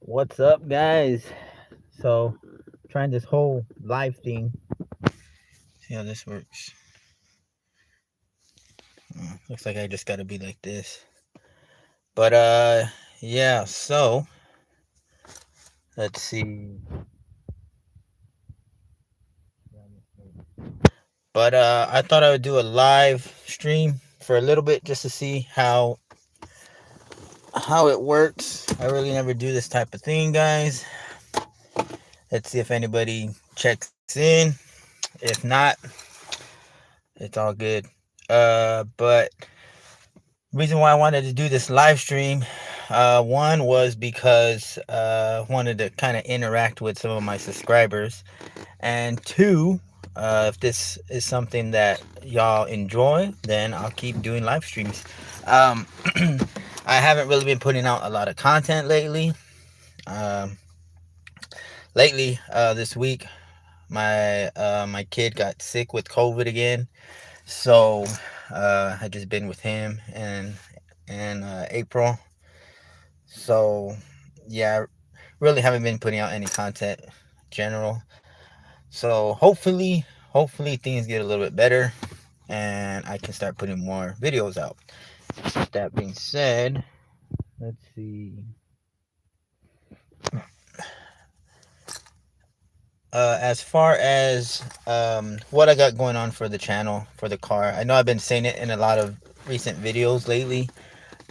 What's up, guys? So, trying this whole live thing. See how this works. Looks like I just got to be like this. But yeah. So let's see. But I thought I would do a live stream for a little bit just to see how it works. I really never do this type of thing, guys. Let's see if anybody checks in. If not, it's all good. But reason why I wanted to do this live stream, one was because I wanted to kind of interact with some of my subscribers, and two, if this is something that y'all enjoy, then I'll keep doing live streams. Um, I haven't really been putting out a lot of content lately. Um, this week, my kid got sick with COVID again, so I just been with him and April. So yeah, I really haven't been putting out any content in general. So hopefully things get a little bit better and I can start putting more videos out. With that being said, let's see. As far as what I got going on for the channel for the car, I know I've been saying it in a lot of recent videos lately,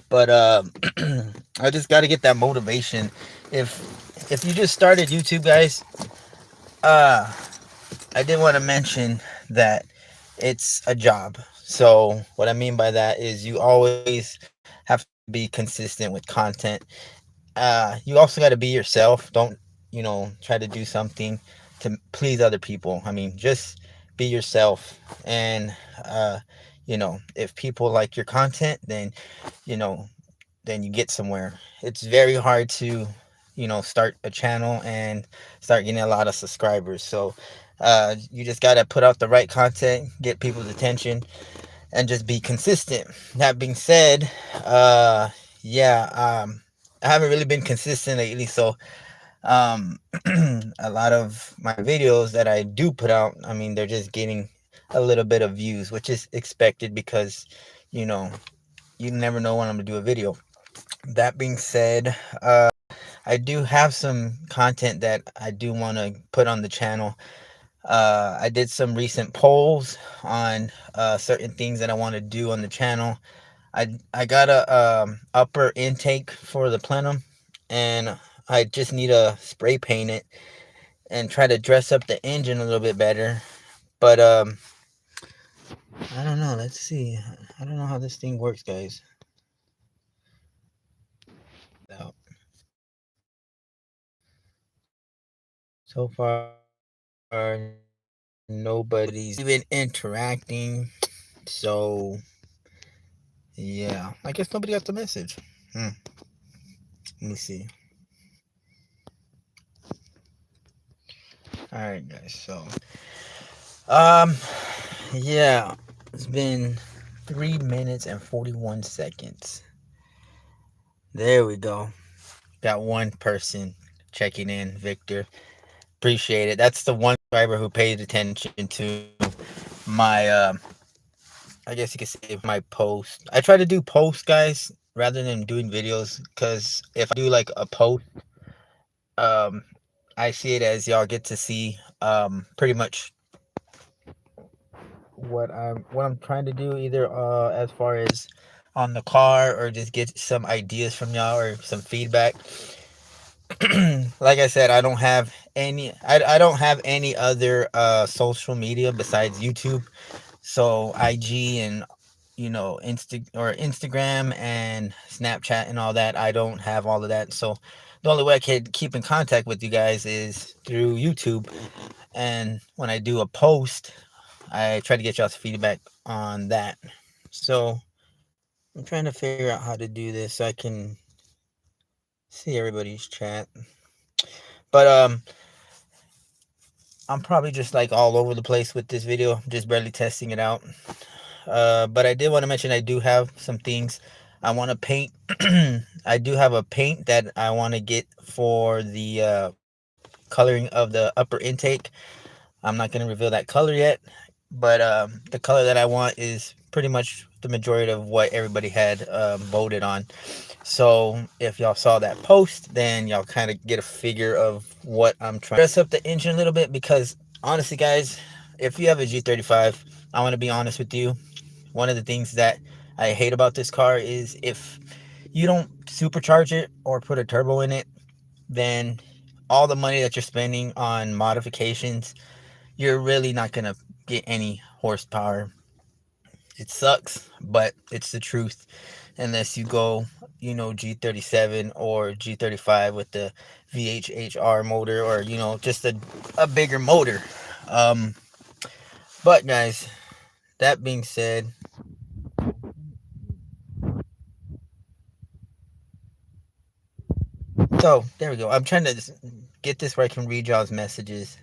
but I just got to get that motivation. If you just started YouTube, guys, uh I did want to mention that it's a job. So what I mean by that is you always have to be consistent with content. You also got to be yourself. Don't, try to do something to please other people. I mean, just be yourself. And if people like your content, then you know then you get somewhere. It's very hard to, start a channel and start getting a lot of subscribers. So you just got to put out the right content, get people's attention, and just be consistent. That being said, yeah, I haven't really been consistent lately. So um, a lot of my videos that I do put out, I mean, they're just getting a little bit of views, which is expected because, you know, you never know when I'm going to do a video. That being said, I do have some content that I do want to put on the channel. I did some recent polls on certain things that I want to do on the channel. I got a upper intake for the plenum, and I just need to spray paint it and try to dress up the engine a little bit better. But I don't know. Let's see. I don't know how this thing works, guys. So far, nobody's even interacting. So yeah, I guess nobody got the message. Let me see. All right, guys. So um, yeah, it's been 3 minutes and 41 seconds. There we go. Got one person checking in, Victor. Appreciate it. That's the one subscriber who paid attention to my I guess you could say my post. I try to do posts, guys, rather than doing videos, because if I do like a post, um I see it as y'all get to see pretty much what I'm trying to do, either as far as on the car, or just get some ideas from y'all or some feedback. Like I said, I don't have any other social media besides YouTube. So IG and Instagram and Snapchat and all that. I don't have all of that. So the only way I can keep in contact with you guys is through YouTube. And when I do a post, I try to get y'all's feedback on that. So I'm trying to figure out how to do this so I can see everybody's chat. But I'm probably just like all over the place with this video, just barely testing it out. But I did want to mention I do have some things. I want to paint. I do have a paint that I want to get for the coloring of the upper intake. I'm not going to reveal that color yet, but the color that I want is pretty much the majority of what everybody had voted on. So if y'all saw that post, then y'all kind of get a figure of what I'm trying to dress up the engine a little bit, because honestly, guys, if you have a G35, I want to be honest with you. One of the things that I hate about this car is if you don't supercharge it or put a turbo in it, then all the money that you're spending on modifications, you're really not going to get any horsepower. It sucks, but it's the truth. Unless you go, G37 or G35 with the VHHR motor, or, just a bigger motor. Um, but, guys, that being said, so there we go. I'm trying to get this where I can read y'all's messages.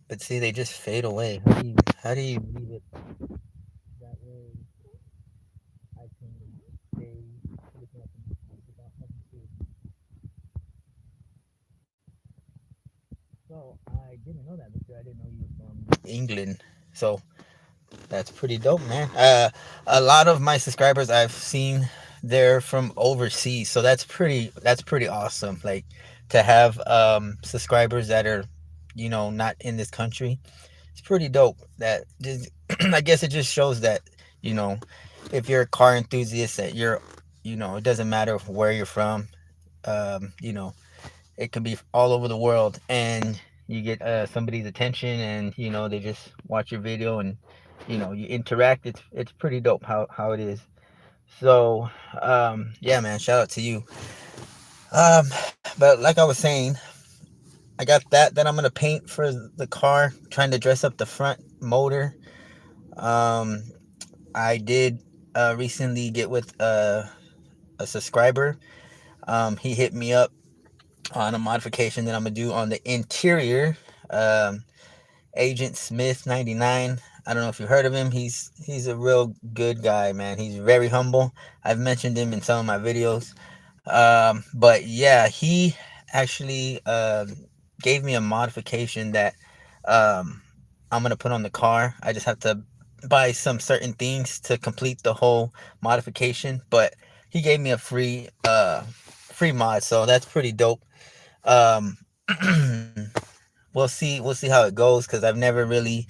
But see, they just fade away. How do you leave it that way? I can stay looking at the messages without having to. So I didn't know that, Victor. I didn't know you were from England. So that's pretty dope, man. A lot of my subscribers I've seen, they're from overseas, so that's pretty awesome. Like, to have subscribers that are, not in this country. It's pretty dope. That just, I guess it just shows that, you know if you're a car enthusiast, that it doesn't matter where you're from. You know, it could be all over the world, and you get somebody's attention, and they just watch your video, and you interact. It's pretty dope how it is. So yeah, man, shout out to you. um but like I was saying, I got that I'm gonna paint for the car, trying to dress up the front motor. um I did recently get with a subscriber. He hit me up on a modification that I'm gonna do on the interior. um Agent Smith 99. I don't know if you heard of him. He's a real good guy, man. He's very humble. I've mentioned him in some of my videos. But yeah, he actually gave me a modification that um, I'm gonna put on the car. I just have to buy some certain things to complete the whole modification. But he gave me a free mod, so that's pretty dope. Um, we'll see how it goes, because I've never really,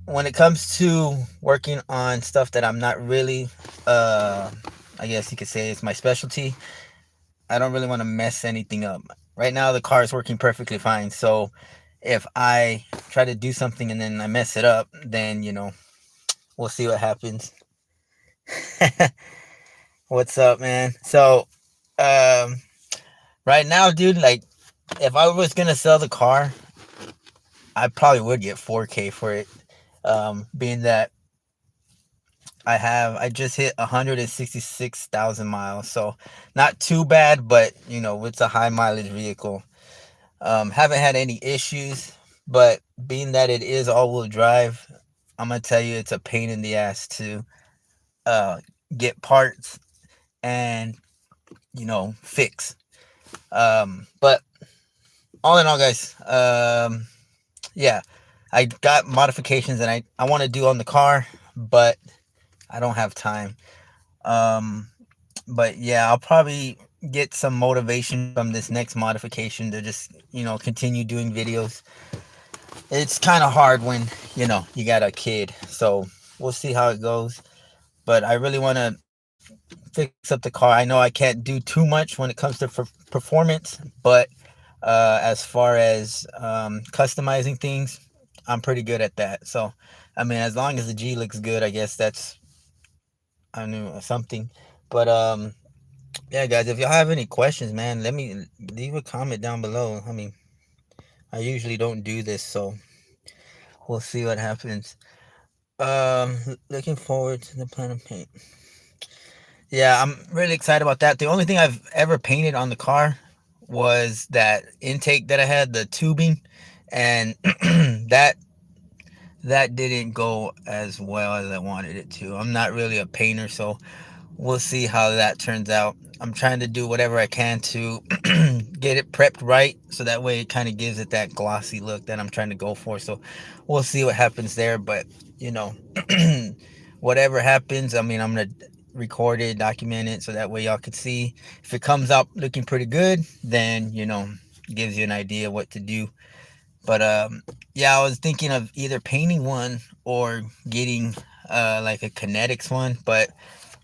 when it comes to working on stuff that I'm not really, uh I guess you could say it's my specialty, I don't really want to mess anything up. Right now the car is working perfectly fine, so if I try to do something and then I mess it up, then we'll see what happens. What's up, man? So um right now, dude, like, if I was gonna sell the car, I probably would get 4K for it. Being that I just hit 166,000 miles, so not too bad, but it's a high mileage vehicle. Haven't had any issues, but being that it is all-wheel drive, I'm gonna tell you, it's a pain in the ass to uh get parts and fix. But all in all, guys, yeah, I got modifications that I want to do on the car, but I don't have time. Um, but yeah, I'll probably get some motivation from this next modification to just continue doing videos. It's kind of hard when you got a kid, so we'll see how it goes. But I really want to fix up the car. I know I can't do too much when it comes to performance, but as far as customizing things, I'm pretty good at that. So I mean, as long as the G looks good, I guess that's, I knew something. But yeah, guys, if y'all have any questions, man, let me leave a comment down below. I mean, I usually don't do this, so we'll see what happens. Looking forward to the Platinum paint. Yeah, I'm really excited about that. The only thing I've ever painted on the car was that intake that I had, the tubing, and that that didn't go as well as I wanted it to. I'm not really a painter, so we'll see how that turns out. I'm trying to do whatever I can to get it prepped right so that way it kind of gives it that glossy look that I'm trying to go for. So we'll see what happens there. But, you know, whatever happens, I mean, I'm going to record it, document it so that way y'all can see. If it comes out looking pretty good, then, you know, gives you an idea what to do. But yeah, I was thinking of either painting one or getting like a kinetics one, but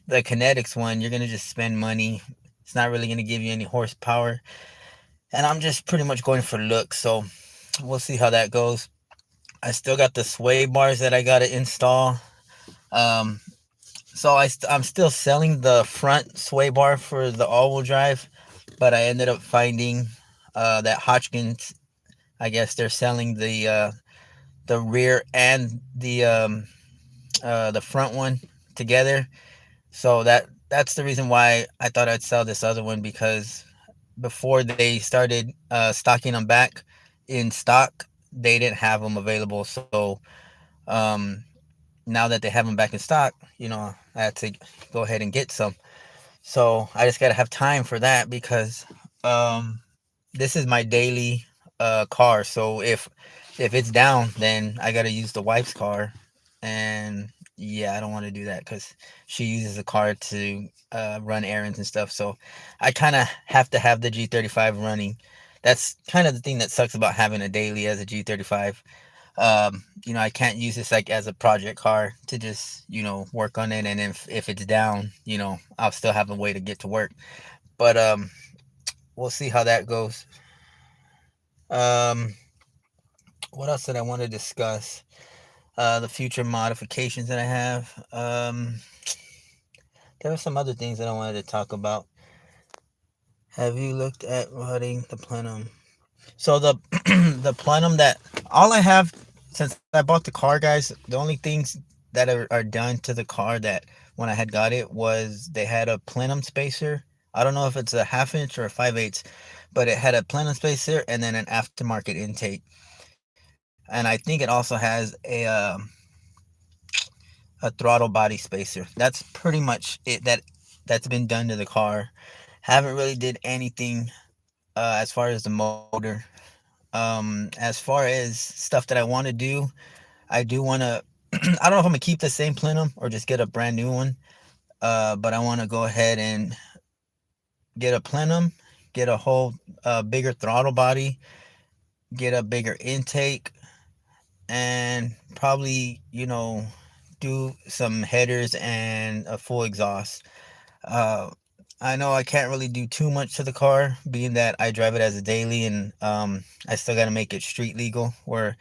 the kinetics one, you're gonna just spend money. It's not really gonna give you any horsepower, and I'm just pretty much going for looks. So we'll see how that goes. I still got the sway bars that I gotta install. Um, so I'm still selling the front sway bar for the all-wheel drive, but I ended up finding that Hotchkins. I guess they're selling the rear and the front one together. So that's the reason why I thought I'd sell this other one, because before they started stocking them back in stock, they didn't have them available. So um, now that they have them back in stock, you know, I had to go ahead and get some. So I just gotta have time for that because um, this is my daily car. So if it's down, then I gotta use the wife's car, and yeah, I don't want to do that because she uses the car to run errands and stuff. So I kind of have to have the G35 running. That's kind of the thing that sucks about having a daily as a G35. You know, I can't use this like as a project car to just, you know, work on it, and if it's down, you know, I'll still have a way to get to work. But we'll see how that goes. Um, what else did I want to discuss? The future modifications that I have. There were some other things that I wanted to talk about. Have you looked at running the plenum? So the the plenum that all I have since I bought the car, guys, the only things that are done to the car that when I had got it was they had a plenum spacer. I don't know if it's a half inch or a 5/8, but it had a plenum spacer and then an aftermarket intake. And I think it also has a throttle body spacer. That's pretty much it that's been done to the car. Haven't really did anything as far as the motor. As far as stuff that I want to do, I do want to. I don't know if I'm gonna keep the same plenum or just get a brand new one. But I want to go ahead and get a plenum, get a whole bigger throttle body, get a bigger intake, and probably, you know, do some headers and a full exhaust. Uh, I know I can't really do too much to the car, being that I drive it as a daily, and I still got to make it street legal where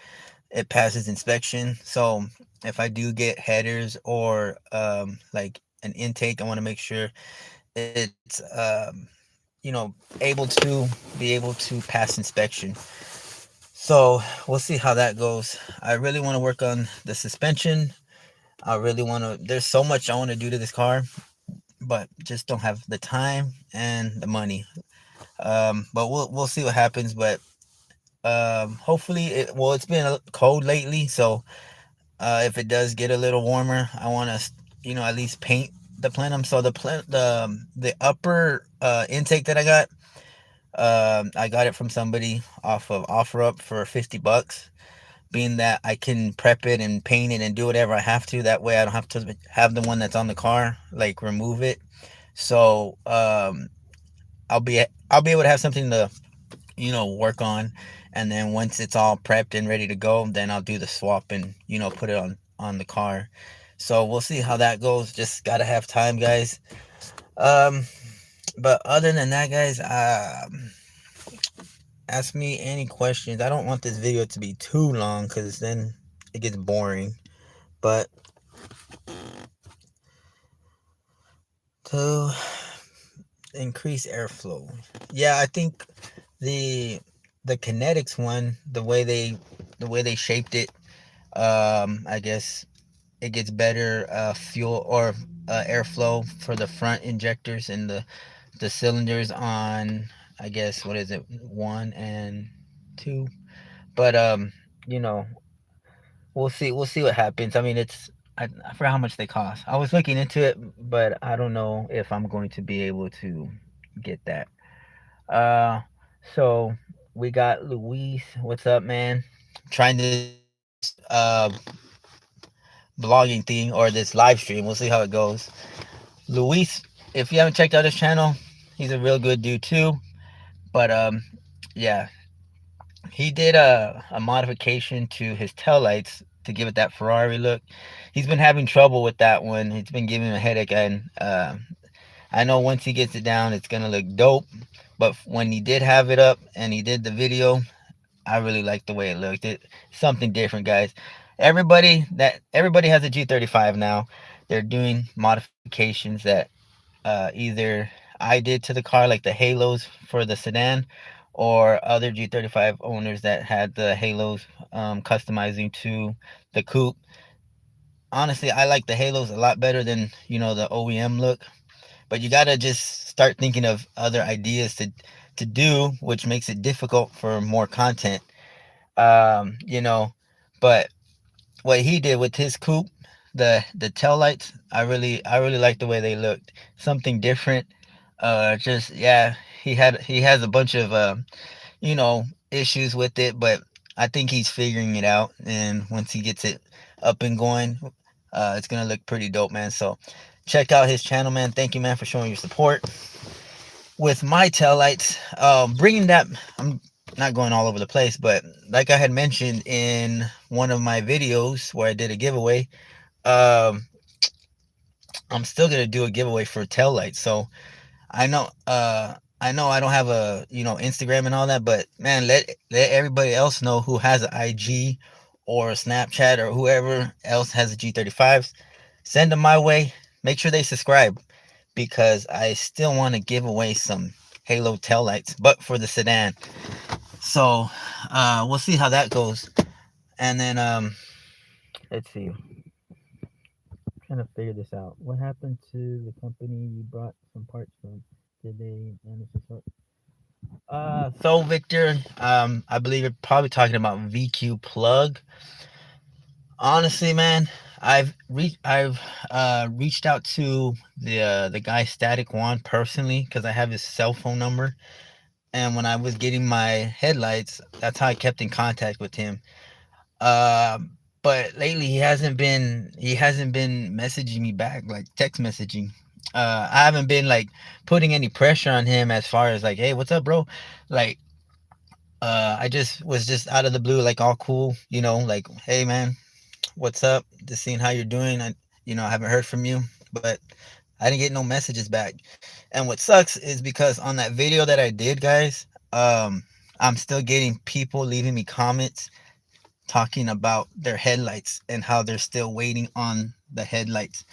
it passes inspection. So if I do get headers or like an intake, I want to make sure it's you know, able to be able to pass inspection. So we'll see how that goes. I really want to work on the suspension. I really want to. There's so much I want to do to this car, but just don't have the time and the money. But we'll see what happens. But hopefully, well, it's been cold lately, so if it does get a little warmer, I want to, you know, at least paint the plenum. So the upper intake that I got it from somebody off of OfferUp for $50. Being that I can prep it and paint it and do whatever I have to, that way I don't have to have the one that's on the car like remove it. So I'll be able to have something to, you know, work on, and then once it's all prepped and ready to go, then I'll do the swap and, you know, put it on the car. So we'll see how that goes. Just gotta have time, guys. Um, but other than that, guys, ask me any questions. I don't want this video to be too long because then it gets boring. But to increase airflow, yeah, I think the the kinetics one, the way they shaped it, I guess it gets better fuel or airflow for the front injectors and the cylinders on, I guess, what is it, 1 and 2. But you know, we'll see what happens. I mean, I forgot how much they cost. I was looking into it, but I don't know if I'm going to be able to get that. Uh, so we got Luis. What's up, man? Trying this vlogging thing or this live stream. We'll see how it goes. Luis, if you haven't checked out his channel, he's a real good dude too. But yeah, he did a modification to his taillights to give it that Ferrari look. He's been having trouble with that one. It's been giving him a headache, and I know once he gets it down, it's gonna look dope. But when he did have it up and he did the video, I really liked the way it looked. It something different, guys. Everybody has a G35 now. They're doing modifications that either I did to the car, like the halos for the sedan, or other G35 owners that had the halos customizing to the coupe. Honestly, I like the halos a lot better than the OEM look. But you gotta just start thinking of other ideas to do, which makes it difficult for more content. Um, you know, but what he did with his coupe, the tail lights, I really like the way they looked. Something different. Just yeah, he has a bunch of issues with it, but I think he's figuring it out. And once he gets it up and going, it's gonna look pretty dope, man. So check out his channel, man. Thank you, man, for showing your support. With my taillights, bringing that, I'm not going all over the place, but like I had mentioned in one of my videos where I did a giveaway, um, I'm still gonna do a giveaway for taillights. So I know I don't have a Instagram and all that, but man, let everybody else know who has an IG or a Snapchat or whoever else has a G35s. Send them my way. Make sure they subscribe because I still want to give away some Halo taillights, but for the sedan. So we'll see how that goes. And then let's see. I'm trying to figure this out. What happened to the company you brought some parts from? Did they manage to sort? So Victor, I believe you're probably talking about VQ Plug. Honestly, man, I've reached out to the guy Static One personally because I have his cell phone number, and when I was getting my headlights, that's how I kept in contact with him. But lately he hasn't been messaging me back, like text messaging. I haven't been like putting any pressure on him as far as like, hey, what's up, bro? Like, I just was just out of the blue, like all cool, like, hey man, what's up? Just seeing how you're doing. I haven't heard from you, but I didn't get no messages back. And what sucks is because on that video that I did, guys, I'm still getting people leaving me comments talking about their headlights and how they're still waiting on the headlights.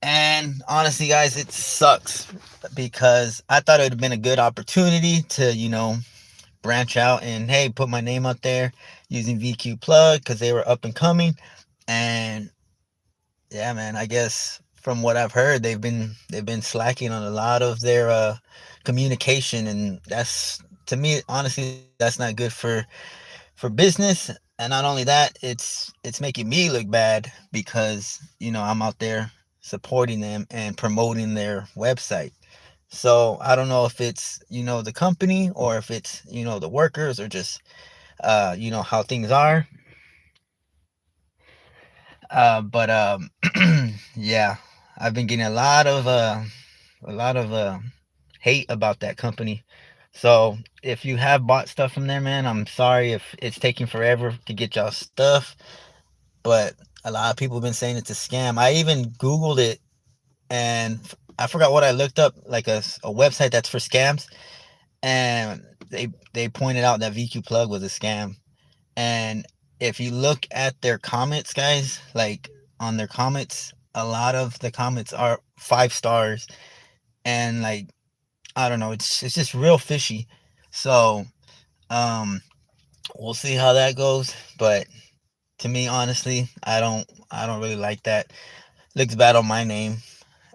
And honestly, guys, it sucks because I thought it would have been a good opportunity to, branch out and hey, put my name out there using VQ Plug because they were up and coming. And yeah, man, I guess from what I've heard, they've been slacking on a lot of their communication, and that's to me, honestly, that's not good for business. And not only that, it's making me look bad because I'm out there supporting them and promoting their website. So I don't know if it's the company or if it's the workers or just how things are. But yeah, I've been getting a lot of hate about that company. So if you have bought stuff from there, man, I'm sorry if it's taking forever to get y'all stuff. But a lot of people have been saying it's a scam. I even Googled it and I forgot what I looked up, like a website that's for scams, and they pointed out that VQ Plug was a scam. And if you look at their comments, guys, like on their comments, a lot of the comments are 5 stars, and like I don't know, it's just real fishy. So um, we'll see how that goes. But to me, honestly, I don't really like that. Looks bad on my name.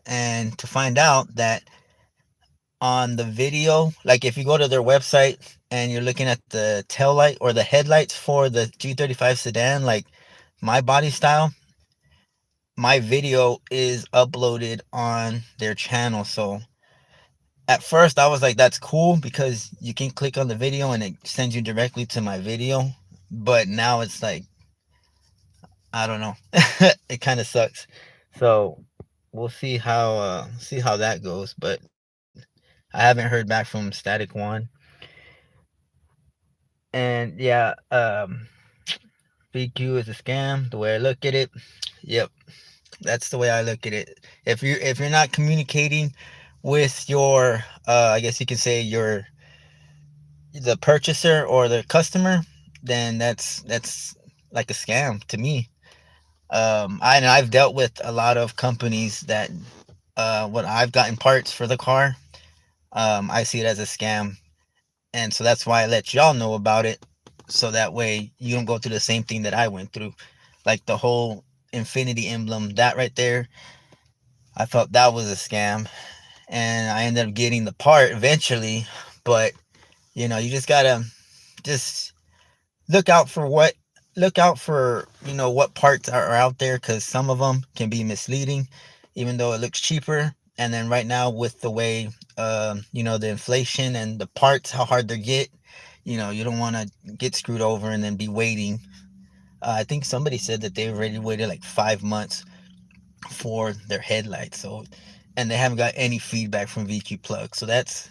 And to find out that on the video, like if you go to their website and you're looking at the tail light or the headlights for the G35 sedan, like my body style, my video is uploaded on their channel. So at first I was like, that's cool because you can click on the video and it sends you directly to my video. But now it's like, I don't know. It kind of sucks. So we'll see how that goes. But I haven't heard back from Static One. And yeah, VQ is a scam. The way I look at it, yep, that's the way I look at it. If you're not communicating with your, I guess you could say your the purchaser or the customer, then that's like a scam to me. I've dealt with a lot of companies that when I've gotten parts for the car, I see it as a scam, and so that's why I let y'all know about it, so that way you don't go through the same thing that I went through, like the whole infinity emblem, that right there. I felt that was a scam, and I ended up getting the part eventually, but you just gotta just look out for what parts are out there, because some of them can be misleading even though it looks cheaper. And then right now with the way the inflation and the parts, how hard they get, you don't want to get screwed over and then be waiting. I think somebody said that they already waited like 5 months for their headlights, so, and they haven't got any feedback from VQ Plug. So that's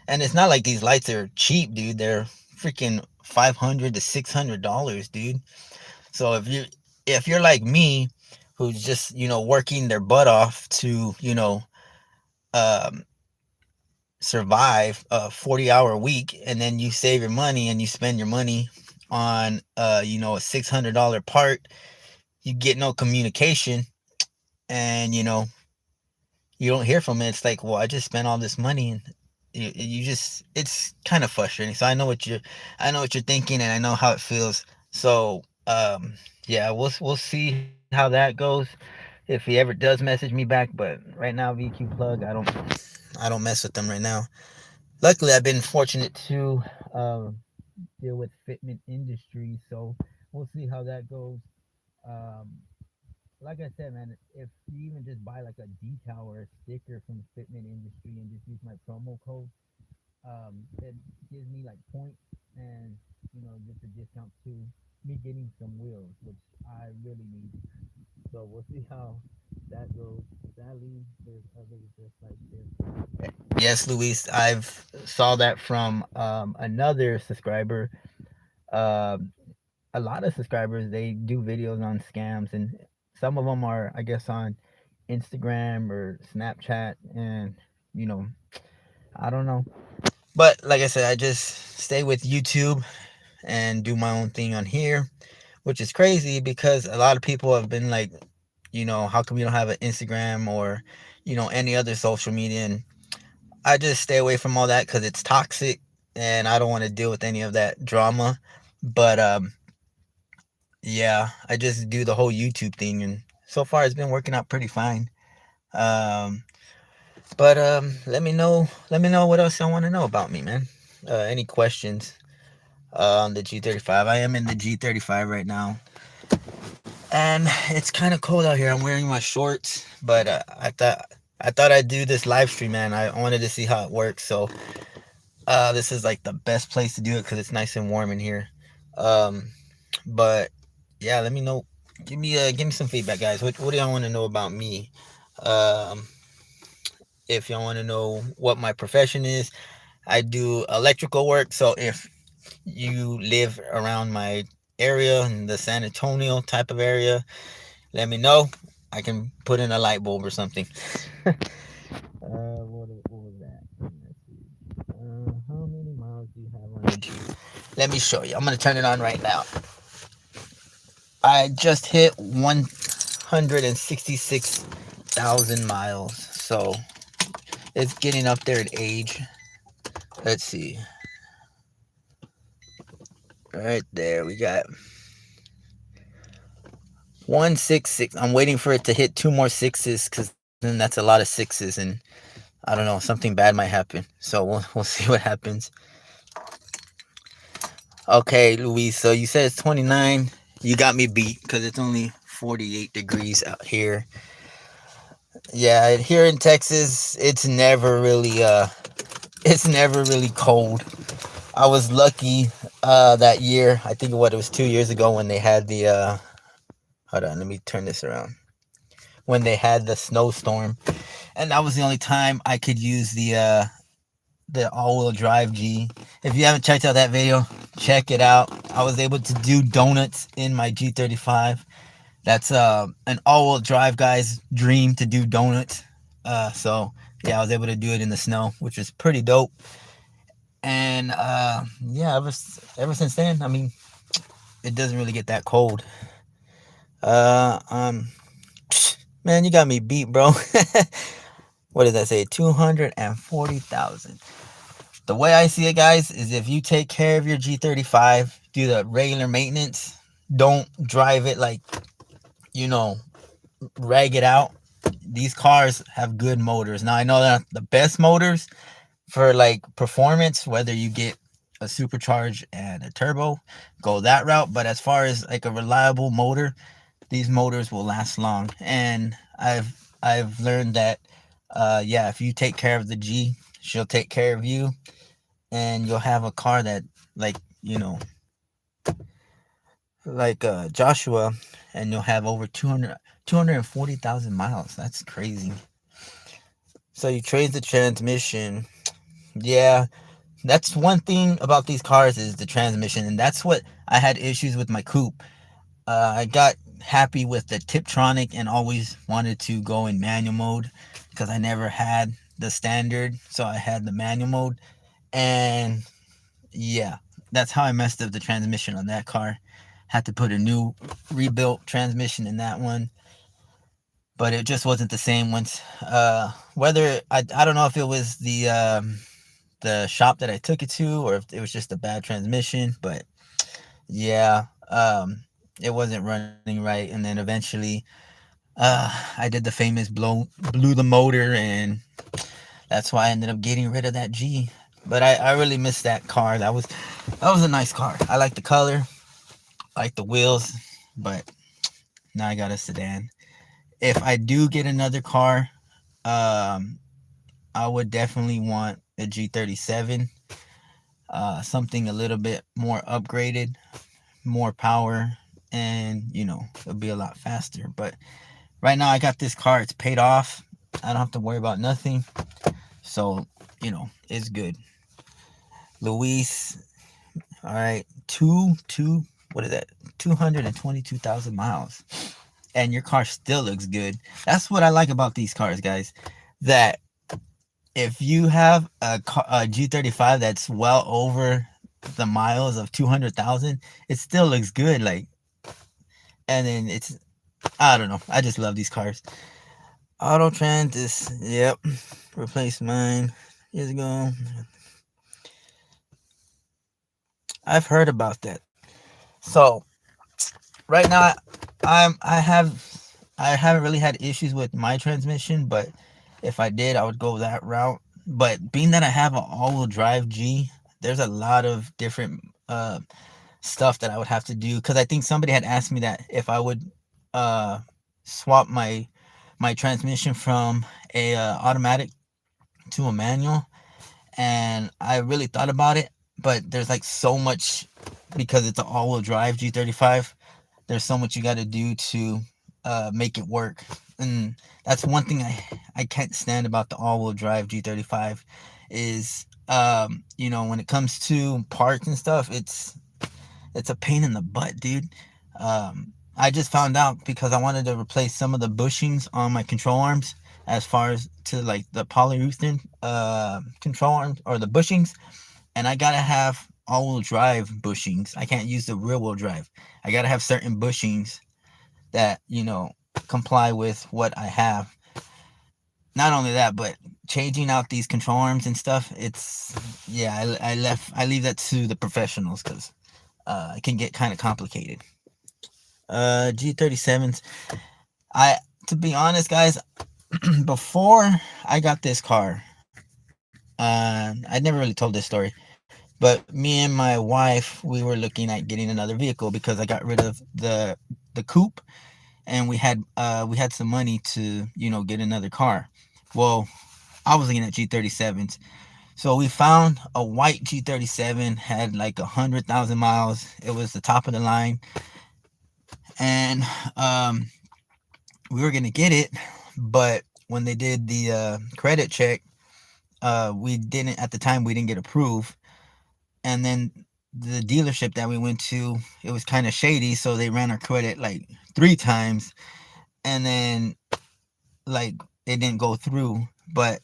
and it's not like these lights are cheap, dude. They're freaking $500 to $600, dude. So if you're like me, who's just working their butt off to um, survive a 40-hour week, and then you save your money and you spend your money on a $600 part, you get no communication, and you don't hear from it. It's like, well, I just spent all this money, and you just, it's kind of frustrating. So I know what you're thinking, and I know how it feels. So yeah, we'll see how that goes if he ever does message me back. But right now, VQ Plug, I don't mess with them right now. Luckily, I've been fortunate to deal with fitment industry, so we'll see how that goes. Um, like I said, man, if you even just buy like a decal or a sticker from the fitment industry and just use my promo code, it gives me like points and just a discount to me getting some wheels, which I really need. So we'll see how that goes. Sadly, there's others just like this. Yes, Luis, I've saw that from another subscriber. Um, a lot of subscribers, they do videos on scams, and some of them are, I guess, on Instagram or Snapchat, and you know I don't know. But like I said, I just stay with YouTube and do my own thing on here, which is crazy because a lot of people have been like, how come you don't have an Instagram or any other social media? And I just stay away from all that because it's toxic, and I don't want to deal with any of that drama. But yeah, I just do the whole YouTube thing, and so far it's been working out pretty fine. Um, but let me know what else y'all want to know about me, man. Any questions on the G35? I am in the G35 right now, and it's kind of cold out here. I'm wearing my shorts, but I thought I'd do this live stream, man. I wanted to see how it works, so this is like the best place to do it because it's nice and warm in here. Um, but yeah, let me know. Give me some feedback, guys. What do y'all want to know about me? Um, if y'all want to know what my profession is, I do electrical work. So if you live around my area in the San Antonio type of area, let me know. I can put in a light bulb or something. What was that? Let's see. How many miles do you have on the G? Let me show you. I'm gonna turn it on right now. I just hit 166,000 miles, so it's getting up there in age. Let's see. Right there, we got 166. I'm waiting for it to hit two more sixes, because then that's a lot of sixes, and I don't know, something bad might happen. So we'll see what happens. Okay, Luis. So you said it's 29. You got me beat because it's only 48 degrees out here. Yeah, here in Texas, it's never really cold. I was lucky that year. I think what it was 2 years ago when they had the hold on, let me turn this around. When they had the snowstorm, and that was the only time I could use the all-wheel drive G. If you haven't checked out that video, check it out. I was able to do donuts in my G35. That's an all-wheel drive guy's dream to do donuts. So yeah, I was able to do it in the snow, which is pretty dope. And yeah, ever since then, I mean, it doesn't really get that cold. Uh, um, man, you got me beat, bro. What did that say? 240,000. The way I see it, guys, is if you take care of your G35, do the regular maintenance, don't drive it like, you know, rag it out. These cars have good motors. Now, I know they're not the best motors for like performance, whether you get a supercharged and a turbo, go that route. But as far as like a reliable motor, these motors will last long. And I've learned that, yeah, if you take care of the G, she'll take care of you, and you'll have a car that, like, you know, like Joshua, and you'll have over 240,000 miles. That's crazy. So you trade the transmission. Yeah, that's one thing about these cars is the transmission, and that's what I had issues with my coupe. I got happy with the Tiptronic and always wanted to go in manual mode because I never had the standard, so I had the manual mode. And yeah, that's how I messed up the transmission on that car. Had to put a new rebuilt transmission in that one, but it just wasn't the same once. Whether I don't know if it was the shop that I took it to or if it was just a bad transmission, but yeah, it wasn't running right. And then eventually, I did the famous blew the motor, and that's why I ended up getting rid of that G. But I really miss that car. That was a nice car. I like the color, I like the wheels, but now I got a sedan. If I do get another car, um, I would definitely want a G37, something a little bit more upgraded, more power, and it'll be a lot faster. But right now I got this car, it's paid off. I don't have to worry about nothing. So, it's good. Luis, all right, what is that? 222,000 miles. And your car still looks good. That's what I like about these cars, guys. That if you have a G35 that's well over the miles of 200,000, it still looks good. Like, and then I don't know. I just love these cars. Autotrans is, yep, replaced mine years ago. I've heard about that. So right now, I haven't really had issues with my transmission, but if I did, I would go that route. But being that I have an all-wheel drive G, there's a lot of different stuff that I would have to do, because I think somebody had asked me that if I would swap my transmission from a automatic to a manual, and I really thought about it, but there's like so much, because it's an all-wheel drive G35. There's so much you got to do to make it work, and that's one thing I can't stand about the all-wheel drive G35 is when it comes to parts and stuff, it's a pain in the butt, dude. I just found out because I wanted to replace some of the bushings on my control arms, as far as to like the polyurethane control arms or the bushings, and I gotta have all-wheel drive bushings. I can't use the rear-wheel drive. I gotta have certain bushings that comply with what I have. Not only that, but changing out these control arms and stuff, I leave that to the professionals, because it can get kind of complicated. G37s, to be honest, guys, before I got this car, I never really told this story, But me and my wife, we were looking at getting another vehicle because I got rid of the coupe, and we had some money to get another car. Well, I was looking at G37s. So we found a white G37, had like 100,000 miles. It was the top of the line, and we were gonna get it, but when they did the credit check, we didn't at the time we didn't get approved, and then the dealership that we went to, it was kind of shady, so they ran our credit like 3 times, and then like it didn't go through. But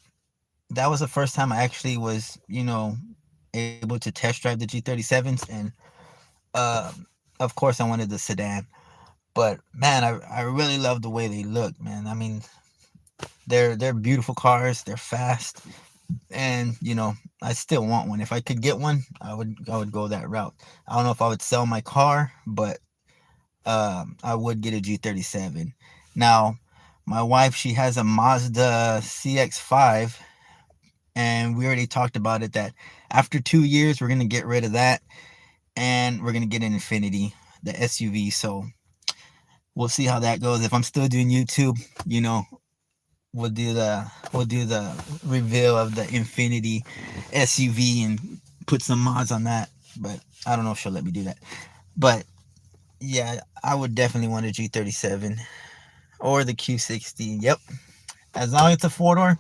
that was the first time I actually was able to test drive the G37s, and uh, of course I wanted the sedan. But man, I really love the way they look, man. I mean, they're beautiful cars. They're fast, and I still want one. If I could get one, I would go that route. I don't know if I would sell my car, but I would get a G37. Now, my wife, she has a Mazda CX-5, and we already talked about it that after 2 years we're gonna get rid of that, and we're gonna get an Infinity, the SUV. So we'll see how that goes. If I'm still doing YouTube, we'll do the reveal of the Infinity SUV and put some mods on that. But I don't know if she'll let me do that. But yeah, I would definitely want a G37 or the Q60. Yep, as long as it's a 4 door,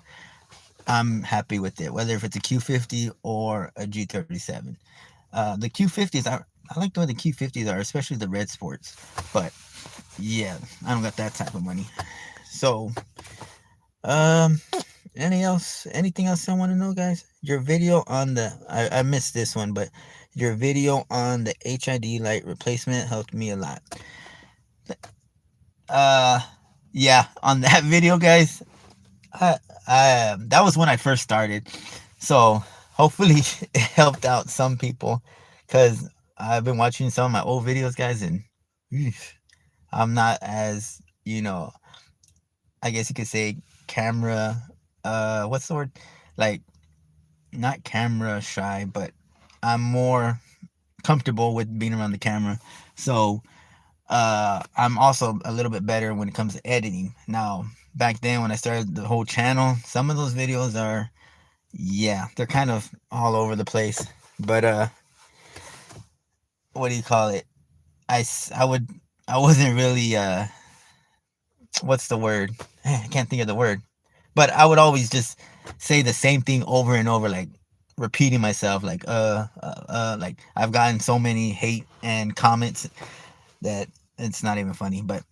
I'm happy with it. Whether if it's a Q50 or a G37. The Q50s, I like the way the Q50s are, especially the red sports. But yeah, I don't got that type of money. So um, anything else I want to know, guys? Your video on I missed this one, but your video on the HID light replacement helped me a lot. Uh, yeah, on that video, guys, that was when I first started, so hopefully it helped out some people, because I've been watching some of my old videos, guys, and eesh, I'm not as I guess you could say camera. What's the word? Like, not camera shy, but I'm more comfortable with being around the camera. So I'm also a little bit better when it comes to editing. Now, back then when I started the whole channel, some of those videos are, yeah, they're kind of all over the place. But what do you call it? I wasn't really what's the word? I can't think of the word. But I would always just say the same thing over and over, like repeating myself, like like I've gotten so many hate and comments that it's not even funny. But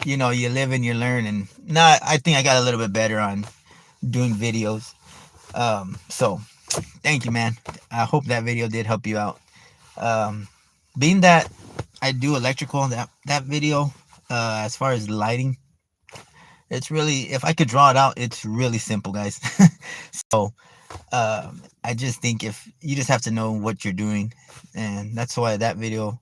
you live and you learn, and now I think I got a little bit better on doing videos. So thank you, man. I hope that video did help you out. Um, being that I do electrical, that video, as far as lighting, it's really, if I could draw it out, it's really simple, guys. So I just think if you just have to know what you're doing, and that's why that video,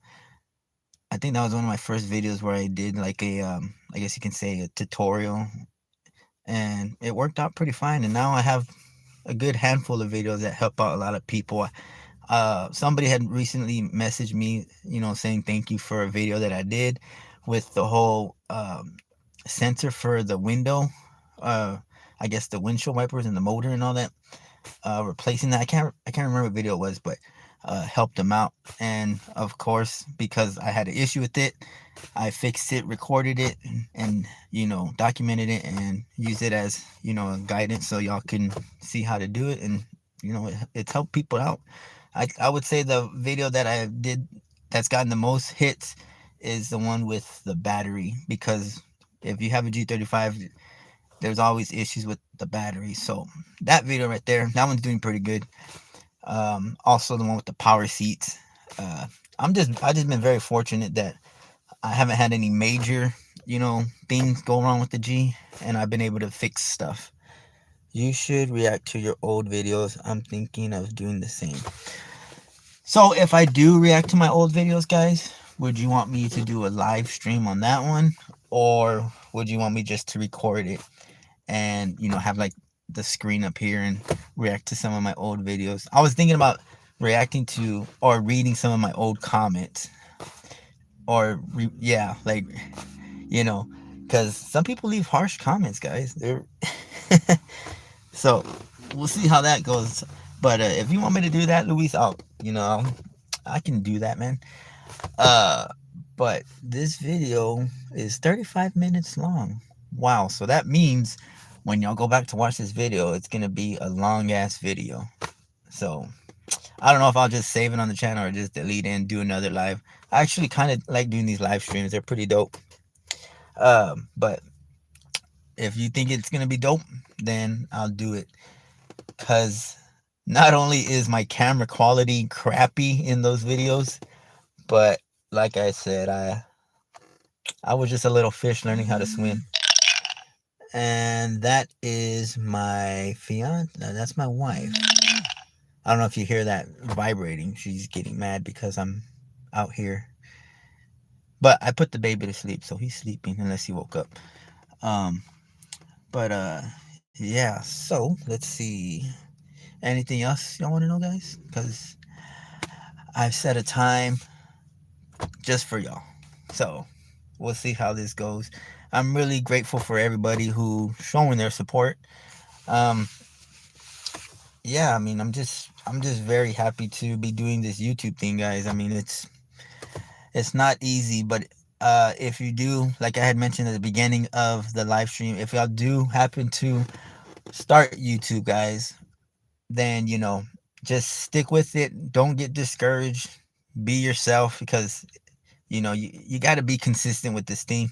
I think that was one of my first videos where I did like a I guess you can say a tutorial, and it worked out pretty fine. And now I have a good handful of videos that help out a lot of people. Somebody had recently messaged me, saying thank you for a video that I did with the whole sensor for the window, uh I guess the windshield wipers and the motor and all that, replacing that. I can't remember what video it was, but helped them out. And of course, because I had an issue with it, I fixed it, recorded it, and documented it, and used it as guidance, so y'all can see how to do it. And it's helped people out. I would say the video that I did that's gotten the most hits is the one with the battery, because if you have a G35, there's always issues with the battery. So that video right there, that one's doing pretty good. Also the one with the power seats. Uh, I just been very fortunate that I haven't had any major, things go wrong with the G, and I've been able to fix stuff. You should react to your old videos. I'm thinking of doing the same. So if I do react to my old videos, guys, would you want me to do a live stream on that one, or would you want me just to record it and have like the screen up here and react to some of my old videos? I was thinking about reacting to or reading some of my old comments, or yeah, like, you know, because some people leave harsh comments, guys. They're so we'll see how that goes. But if you want me to do that, Luis, I can do that, man. Uh, but this video is 35 minutes long. Wow. So that means when y'all go back to watch this video, it's gonna be a long ass video. So I don't know if I'll just save it on the channel or just delete it and do another live. I actually kind of like doing these live streams. They're pretty dope. But if you think it's gonna be dope, then I'll do it. Cause not only is my camera quality crappy in those videos, but like I said, I was just a little fish learning how to swim. And that is my fiance. That's my wife. I don't know if you hear that vibrating. She's getting mad because I'm out here. But I put the baby to sleep, so he's sleeping unless he woke up. Um, but yeah. So let's see. Anything else y'all want to know, guys? Because I've set a time just for y'all. So we'll see how this goes. I'm really grateful for everybody who showing their support. Um, yeah, I mean, I'm just very happy to be doing this YouTube thing, guys. I mean, it's not easy, but if you do, like I had mentioned at the beginning of the live stream, if y'all do happen to start YouTube, guys, then just stick with it. Don't get discouraged. Be yourself, because you got to be consistent with this thing,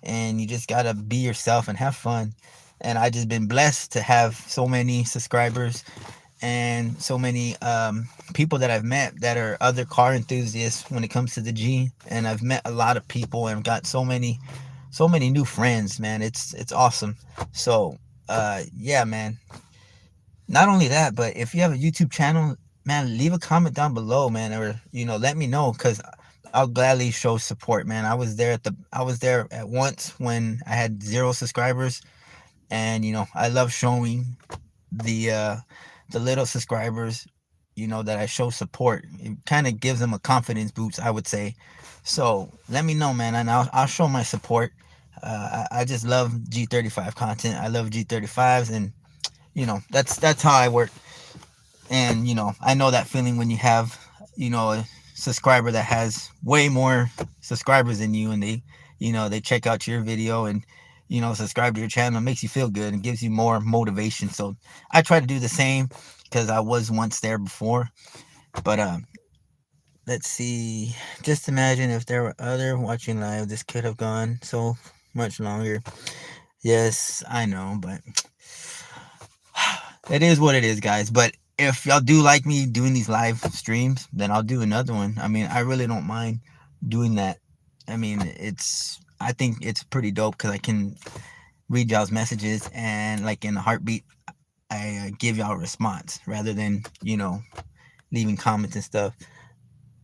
and you just got to be yourself and have fun. And I just been blessed to have so many subscribers and so many people that I've met that are other car enthusiasts when it comes to the G. And I've met a lot of people and got so many new friends, man. It's awesome. So yeah, man. Not only that, but if you have a YouTube channel, man, leave a comment down below, man, or let me know, because I'll gladly show support, man. I was there at once when I had 0 subscribers, and I love showing the uh the little subscribers, that I show support. It kind of gives them a confidence boost, I would say. So let me know, man, and I'll show my support. I just love G35 content. I love G35s, and that's how I work. And I know that feeling when you have a subscriber that has way more subscribers than you, and they check out your video and subscribe to your channel. It makes you feel good and gives you more motivation. So I try to do the same, because I was once there before. But let's see. Just imagine if there were other watching live, this could have gone so much longer. Yes, I know, but it is what it is, guys. But if y'all do like me doing these live streams, then I'll do another one. I mean, I really don't mind doing that. I mean, I think it's pretty dope, because I can read y'all's messages, and like in a heartbeat, I give y'all a response rather than leaving comments and stuff.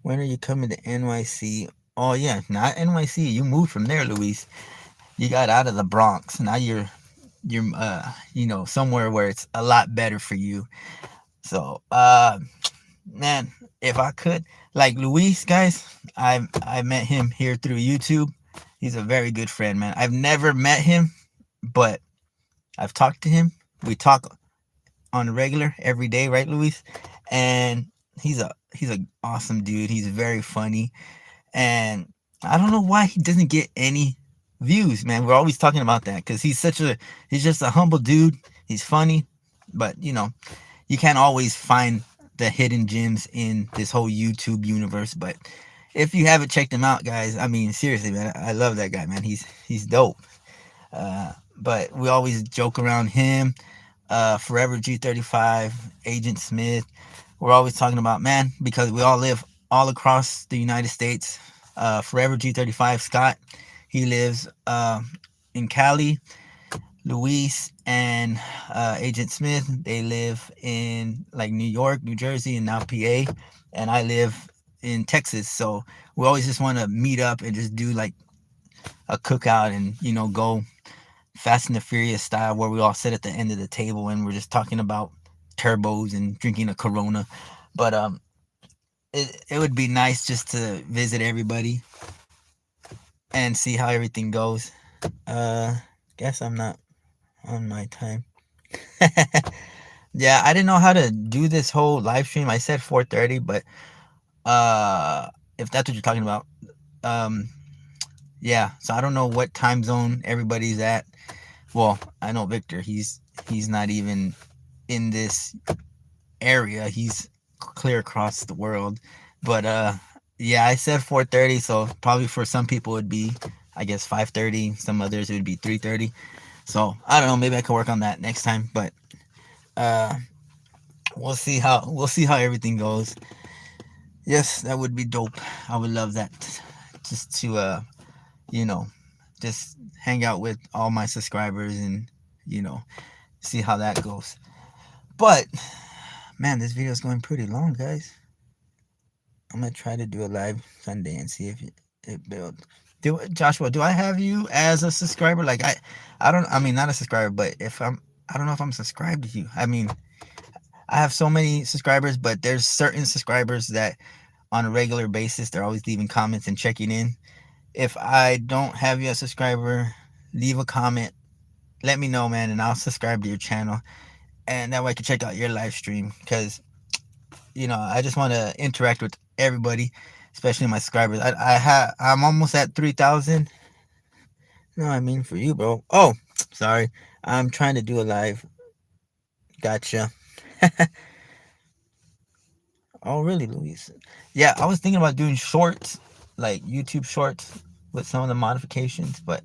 When are you coming to NYC? Oh yeah, not NYC. You moved from there, Luis. You got out of the Bronx. Now you're somewhere where it's a lot better for you. So man, if I could, like Luis, guys, I met him here through YouTube. He's a very good friend, man. I've never met him, but I've talked to him. We talk on a regular every day, right, Luis? And he's a awesome dude. He's very funny, and I don't know why he doesn't get any views, man. We're always talking about that, because he's just a humble dude. He's funny, but you can't always find the hidden gems in this whole YouTube universe. But if you haven't checked him out, guys, I mean, seriously, man, I love that guy, man. He's dope. But we always joke around him. Forever G35, Agent Smith. We're always talking about, man, because we all live all across the United States. Forever G35 Scott, he lives in Cali. Luis and Agent Smith, they live in like New York, New Jersey, and now PA. And I live in Texas. So we always just want to meet up and just do like a cookout, and go Fast and the Furious style, where we all sit at the end of the table and we're just talking about turbos and drinking a Corona. But it would be nice just to visit everybody and see how everything goes. Uh, guess I'm not on my time. Yeah, I didn't know how to do this whole live stream. I said 4:30, but uh, if that's what you're talking about, um, yeah. So I don't know what time zone everybody's at. Well, I know Victor. He's not even in this area. He's clear across the world. But yeah, I said 4:30, so probably for some people it'd be, I guess, 5:30. Some others it would be 3:30. So I don't know. Maybe I could work on that next time. But uh, we'll see how everything goes. Yes, that would be dope. I would love that. Just to you know, just hang out with all my subscribers and you know see how that goes. But man, this video is going pretty long, guys. I'm gonna try to do a live Sunday and see if it builds. Do Joshua? Do I have you as a subscriber? Like I don't. I mean, not a subscriber, but if I don't know if I'm subscribed to you. I mean, I have so many subscribers, but there's certain subscribers that on a regular basis they're always leaving comments and checking in. If I don't have you as a subscriber, leave a comment. Let me know, man, and I'll subscribe to your channel, and that way I can check out your live stream because I just want to interact with everybody, especially my subscribers. I'm almost at 3,000. No, I mean for you, bro. Oh, sorry. I'm trying to do a live. Gotcha. Oh, really, Luis? Yeah, I was thinking about doing shorts, like YouTube shorts with some of the modifications, but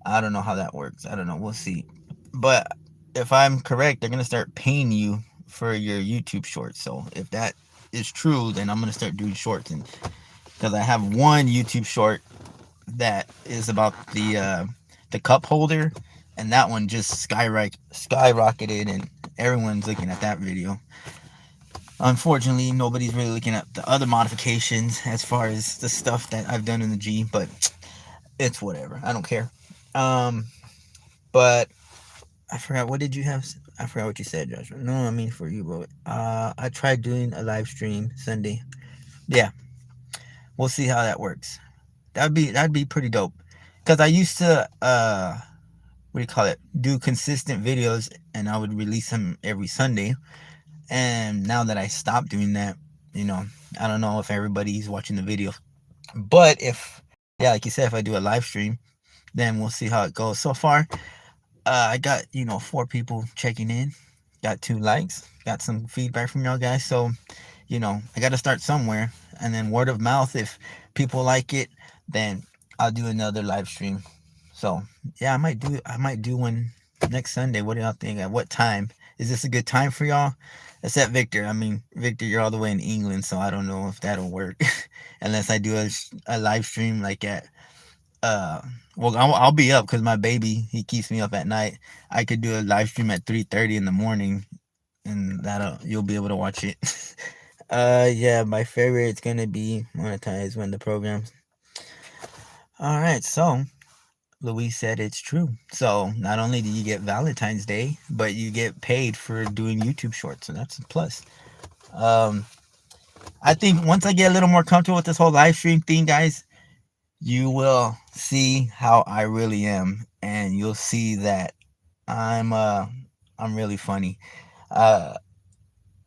I don't know how that works. I don't know. We'll see. But if I'm correct, they're gonna start paying you for your YouTube shorts. So if that is true, then I'm gonna start doing shorts, and because I have one YouTube short that is about the cup holder, and that one just skyrocketed, and everyone's looking at that video. Unfortunately, nobody's really looking at the other modifications as far as the stuff that I've done in the G, but it's whatever. I don't care. Um, but I forgot, what did you have? I forgot what you said, Joshua. No, I mean for you, bro. I tried doing a live stream Sunday. Yeah, we'll see how that works. That'd be pretty dope. Cause I used to what do you call it? Do consistent videos, and I would release them every Sunday. And now that I stopped doing that, I don't know if everybody's watching the video. But if, yeah, like you said, if I do a live stream, then we'll see how it goes. So far, I got 4 people checking in, got 2 likes, got some feedback from y'all guys. So I got to start somewhere, and then word of mouth. If people like it, then I'll do another live stream. So yeah, I might do one next Sunday. What do y'all think? At what time? Is this a good time for y'all? Except Victor. I mean, Victor, you're all the way in England, so I don't know if that'll work. Unless I do a live stream like at well, I'll be up because my baby, he keeps me up at night. I could do a live stream at 3:30 in the morning, and that'll you'll be able to watch it. Yeah, my favorite is gonna be monetized when the programs. All right, so Louise said it's true. So not only do you get Valentine's Day, but you get paid for doing YouTube shorts, so that's a plus. Um, I think once I get a little more comfortable with this whole live stream thing, guys, you will see how I really am, and you'll see that I'm uh I'm really funny. Uh,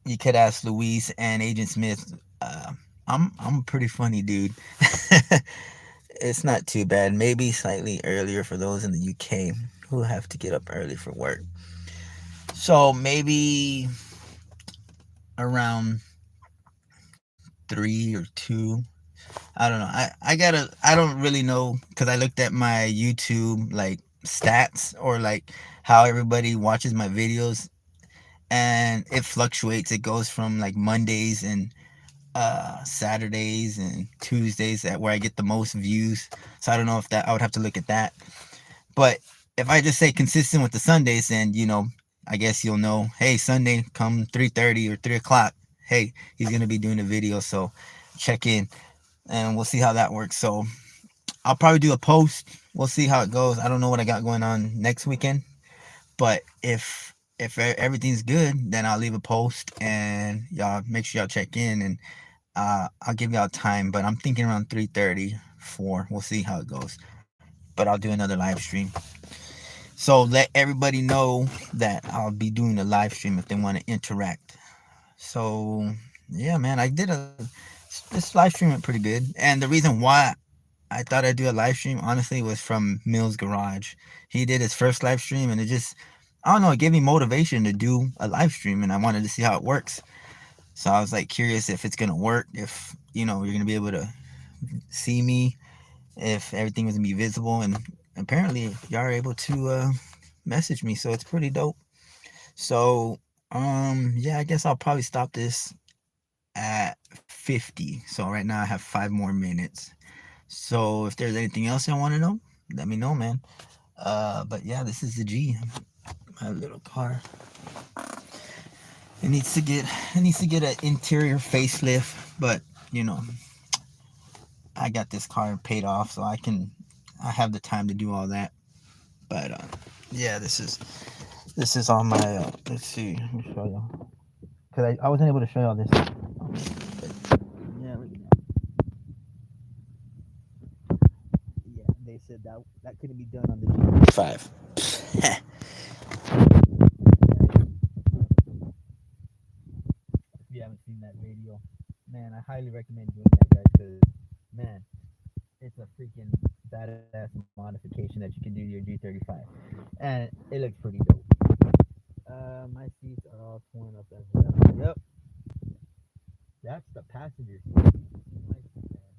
you could ask Louise and Agent Smith. I'm a pretty funny dude. It's not too bad. Maybe slightly earlier for those in the UK who have to get up early for work. So maybe around 3 or 2. I don't know. I don't really know because I looked at my YouTube like stats or like how everybody watches my videos, and it fluctuates. It goes from like Mondays and Saturdays and Tuesdays at where I get the most views. So I don't know if that I would have to look at that. But if I just say consistent with the Sundays, then I guess you'll know. Hey, Sunday come 3:30 or 3 o'clock. Hey, he's gonna be doing a video, so check in, and we'll see how that works. So I'll probably do a post. We'll see how it goes. I don't know what I got going on next weekend, but if everything's good, then I'll leave a post, and y'all make sure y'all check in, and I'll give y'all time, but I'm thinking around 3:30, 4. We'll see how it goes. But I'll do another live stream. So let everybody know that I'll be doing a live stream if they want to interact. So yeah, man, I did a this live stream went pretty good, and the reason why I thought I'd do a live stream honestly was from Mills Garage. He did his first live stream, and it just I don't know, it gave me motivation to do a live stream, and I wanted to see how it works. So I was like curious if it's gonna work, if you're gonna be able to see me, if everything was gonna be visible, and apparently y'all are able to message me, so it's pretty dope. So yeah, I guess I'll probably stop this at 50. So right now I have 5 more minutes. So if there's anything else I want to know, let me know, man. But yeah, this is the G, my little car. It needs to get an interior facelift, but you know, I got this car paid off, so I have the time to do all that. But yeah, this is on my. Let's see, let me show y'all because I wasn't able to show y'all this. Yeah, look at that. Yeah, they said that couldn't be done on the G5. If you haven't seen that video, man, I highly recommend doing that, guys, because man, it's a freaking badass modification that you can do to your G35, and it looks pretty dope. My seats are all torn up as well. Yep, that's the passenger seat. My seat, man.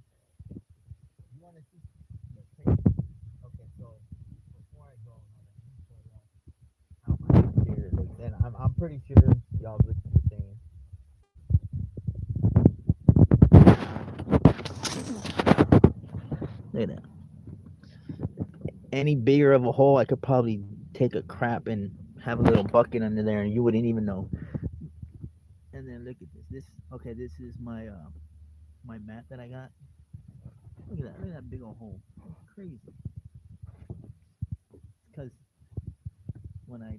You want to see the crazy? Okay, so before I go, let me show y'all how my interior looks, and I'm pretty sure y'all look the same. Look at that. Any bigger of a hole, I could probably take a crap and have a little bucket under there, and you wouldn't even know. And then look at this. Okay, this is my mat that I got. Look at that. Look at that big old hole. Crazy. Because when I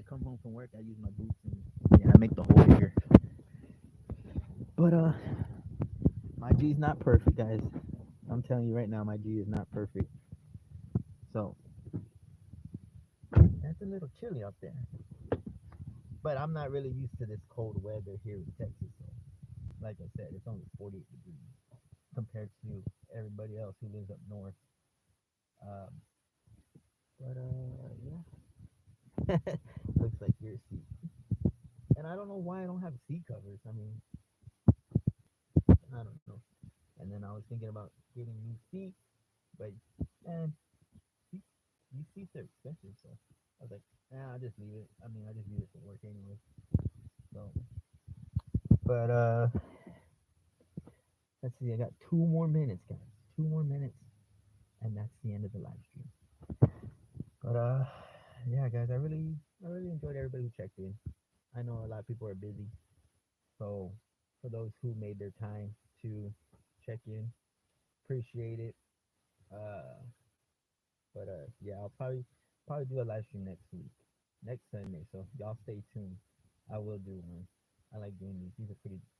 come home from work, I use my boots and yeah, I make the hole bigger. But my G is not perfect, guys. I'm telling you right now, my G is not perfect. So it's a little chilly up there. But I'm not really used to this cold weather here in Texas. So, like I said, it's only 48 degrees compared to everybody else who lives up north. Um, but yeah, looks like your seat. And I don't know why I don't have seat covers. I mean, I don't know. And then I was thinking about getting new seats, but man, seats, these seats are expensive. So I was like, nah, I'll just leave it. I mean, I just use it for work anyway. So, but let's see. I got 2 more minutes, guys. 2 more minutes, and that's the end of the live stream. But yeah, guys, I really enjoyed everybody who checked in. I know a lot of people are busy, so for those who made their time to check in, appreciate it. Uh, but yeah, I'll probably do a live stream next week, next Sunday. So y'all stay tuned. I will do one. I like doing these. These are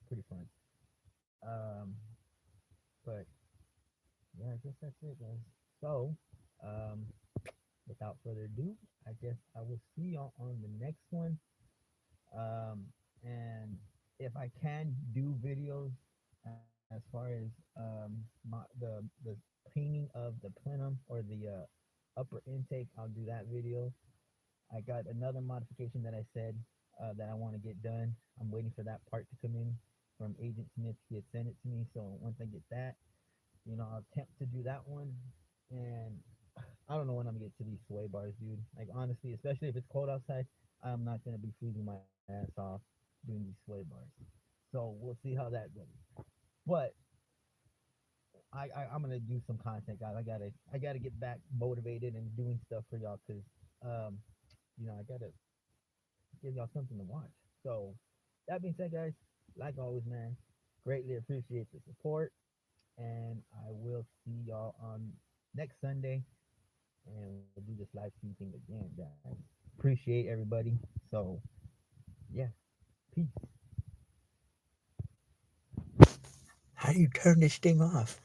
pretty fun. Um, but yeah, I guess that's it, guys. So um, without further ado, I guess I will see y'all on the next one. And if I can do videos as far as the painting of the plenum or the upper intake, I'll do that video. I got another modification that I said that I want to get done. I'm waiting for that part to come in from Agent Smith. He had sent it to me, so once I get that, I'll attempt to do that one. And I don't know when I'm gonna get to these sway bars, dude. Like honestly, especially if it's cold outside, I'm not gonna be freezing my ass off doing these sway bars. So we'll see how that goes. But I'm gonna do some content, guys. I gotta get back motivated and doing stuff for y'all because um I gotta give y'all something to watch. So that being said, guys, like always, man, greatly appreciate the support, and I will see y'all on next Sunday, and we'll do this live stream thing again, guys. Appreciate everybody. So yeah, peace. How do you turn this thing off?